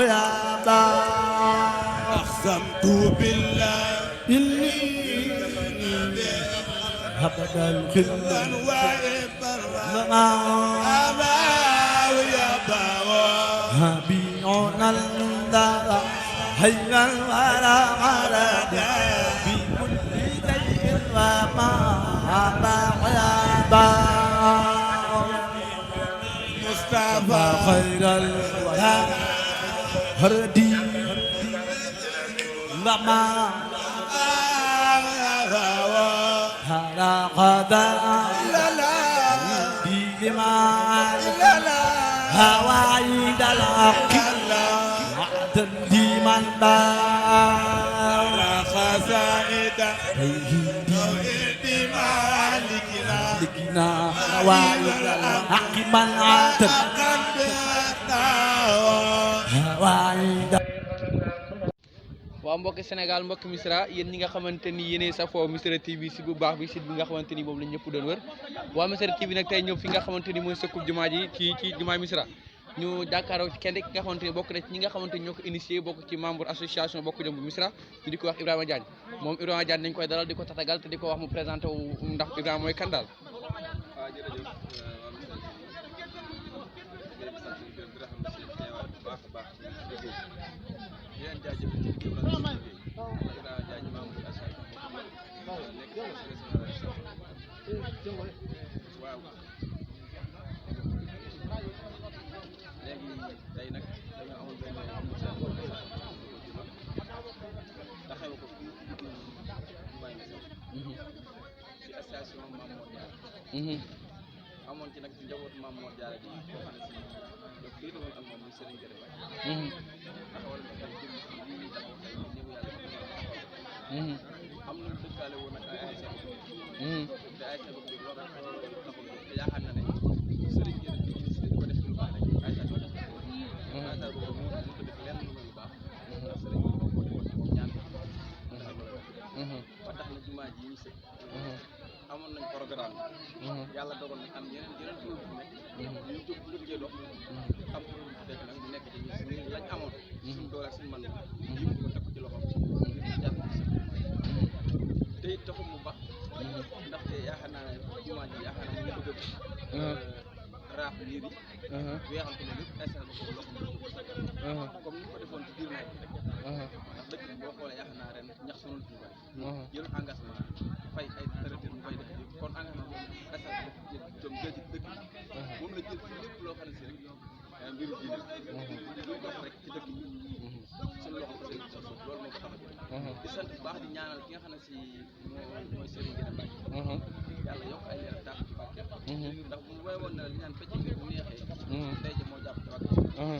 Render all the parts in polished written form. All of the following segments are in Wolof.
يا أقسمت بالله إني هبد الخلة وإبرا أبا ويا باوا هبيعنا الدار هيا ولا غرد في كل شيء وما أبا ويا باوا مصطفى خير الهدى هردي لما هلا قدا بجمال هوايد العقل معدن من لا خزائد هيدي مالكنا هوايد الحق من عدن waaw mbokki Sénégal mbokki Misra yéen ñi nga xamante ni yéenay safoo Misra TV si bu baax bi site bi nga xamante ni moom lañ ñëpp doon wër waa Misra TV nag tey ñëw fi nga xamante ni mooy sëkkub jumaa ji ci jumaa Misra ñu jàkkaaroo ci kenn ki nga xamante ni bokk na ci ñi nga xamante ni ñoo ko initié bokk ci membre association bokk jom bu Misra ñu di ko wax Ibrahima Diagne moom Ibrahima Diagne dañ koy dalal di ko tatagal te di ko wax mu présenté wu ndax Ibrahima mooy kan daal. amoon ci nag ci njabootu Maam Mor Jaara bi boo xam ne si donc lii doon ak moom muy Serigne Gueye taxawal na tey jëm si lii ñuy taxaw tey ñëw yàlla am nañu dëkkaale woon nag ay ASC te ASC boobu loolu rek taxul te yaakaar na ne Serigne Gueye dañ ko def lu baax rek ASC boobu moo def lenn lu muy lu baax ndax Serigne Gueye moo defoon ci moom ñaan ba tax na jumaa ji ñu sëg amoon nañ programme yàlla dogal nag am yeneen tur bu nekk ñu jóg ngir cee dox am tur bu fekk nag ñu nekk ci ñu lañ amoon suñu doole ak suñu man yëpp ko teg ko ci loxoom ngir ñu jàpp ci te it taxul mu baax ndaxte yaakaar naa ne jumaa ji yaakaar naa mu ngi bëgg raax liir yi weexal ko loolu yëpp instant ko loxo comme ni ko defoon ci biir nawet rek ndax dëkk bi boo xoolee yaakaar naa ren ñax sonal ci bari jël engagement fay ay traité ñu koy def yëpp kon engagement boobu instant jëm jël ci dëkk bi moom la jël ci lépp loo xam ne si rek mbiru diine lu dox rek ci dëkk bi suñu loxo ko seen sa suuf loolu moo ko tax a di sant bu baax di ñaanal ki nga xam ne si mooy Serigne Gueye Mbacké yàlla yokk ay leer tàq ci barke ndax bu may woon na li ñaan fecc ngir bu neexee tey ji moo jàpp ci barke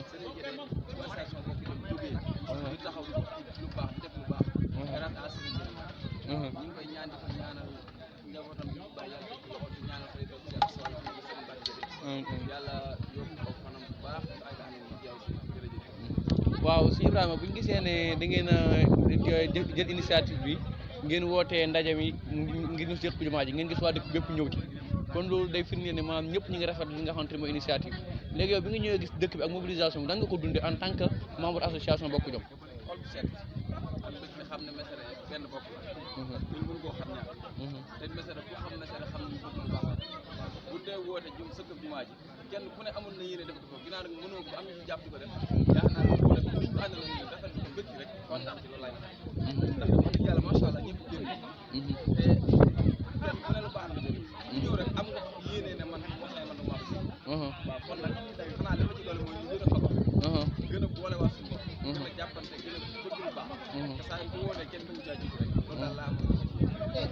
Serigne Gueye bu station bokk doon jógee di taxaw lu baax di def lu baax grâce à Serigne Gueye ñu ngi koy ñaan di ko ñaanal njabootam bi ba yàlla ci loxo di ñaanal xëy doon ci ak solo ci Serigne Mbacké yàlla yokk ko fanam bu baax ay daane ñu jeew ci jërëjëf waaw si Ibrahima bu ñu gisee ne da ngeen a jël initiative bi ngeen wootee ndaje mi ngir ñu seq jumaa ji ngeen gis waa dëkk bépp ñëw ci kon loolu day firndeel ne maanaam ñëpp ñi nga rafetlu li nga xamante ne mooy initiative léegi yow bi nga ñëwee gis dëkk bi ak mobilisation bi nan nga ko dundee en tant que membre association bokk jom xol bu set ak dëkk bi xam ne Mesere benn bopp la ñun mënu koo xam ñaar te Mesere ku xam Mesere xam ñu bëgg lu baax bu dee woote jëm sëkk jumaa ji kenn ku ne amoon na yéene def ko foofu ginnaaw nag mënoo ko am ñu ci jàpp di ko def yaakaar naa ne ko def ñu ko àndaloon ñu defal ko bëgg rek kontaan ci loolu laay ndax wax dëgg yàlla macha allah ñëpp génn te kenn ku ne lu baax nga jël ñëw rek am nga yéene ne man wax lay man du maa waaw kon nag xanaa li ma ci doole mooy ñu gën a xabar gën a boole waa suñu bopp gën a jàppante gën a bëgg lu baax te saa bu wootee kenn duñu caa jiitu rek loolu daal laa am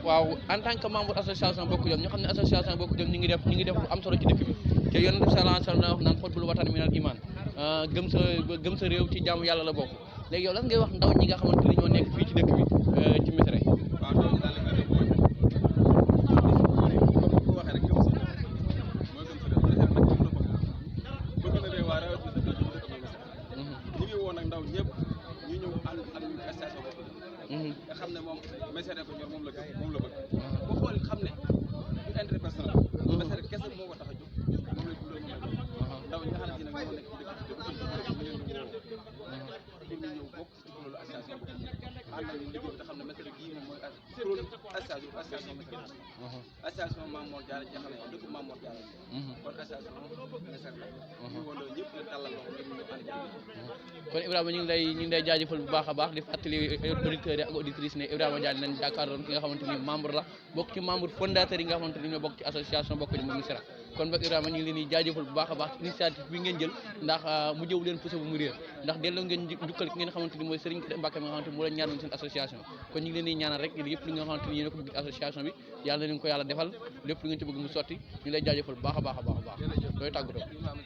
waaw en tant que membre association bokk jom ñu xam ne association bokk jom ñu ngi def lu am solo ci dëkk bi te yonent bi sallallahu alayhi wa sallam wax naan xutbul watan minal iman gëm sa réew ci jaamu yàlla la bokk léegi yow lan ngay wax ndaw ñi nga xamante ni ñoo nekk fii ci dëkk bi ci Misra waaw ndaw ñi daal li nga def mooy comme ko waxee rek gëm sa réew mooy gëm sa réew nag gëm na bopp bëgg na réew waa réew bi dëkk bi dëkk mooy Misra ñi ngi woon ak ndaw ñëpp ñu ñëw ànd ak station bokk nga xam ne moom Mesere ko ñor moom la bëgg boo xool xam ne du intérêt personnel Mesere kese moo ko tax a jóg moom la julloo moom la jóg ndaw ñi nga xam ne si nag ñoo nekk ci dëkk bi te bëgg ñu leen di woo ànd ak ñun liggéey bi te xam ne Mesere gii moom mooy association Mesere association Mame Mor Diarra jaxale ko dëkk Mame Mor Diarra kon association Mesere la ñu woon ñëpp la tàllal loxo ngir ñu ànd kon Ibrahima ñu ngi lay jaajëfal bu baax a baax di fàttali auditeurs yi ak auditrices ne Ibrahima Diagne nañ jàkkaarloon ki nga xamante ni membre la bokk ci membre fondateur yi nga xamante ni ñoo bokk ci association bokk ci Missirah kon boog Ibrahima ñu ngi leen di jaajëfal bu baax a baax ci initiative bi ngeen jël ndax mu jëw leen poussé bu mu réer ndax delloo ngeen njukkal ki ngeen xamante ni mooy Serigne Mbacke mi nga xamante ni moo leen ñaanoon seen association kon ñu ngi leen di ñaanal rek yëpp li nga xamante ni yéen a ko bëgg association bi yàlla na leen ko yàlla defal lépp lu ngeen ci bëgg mu sotti ñu lay jaajëfal bu baax a baax a baax a baax looy tàggatoo ndax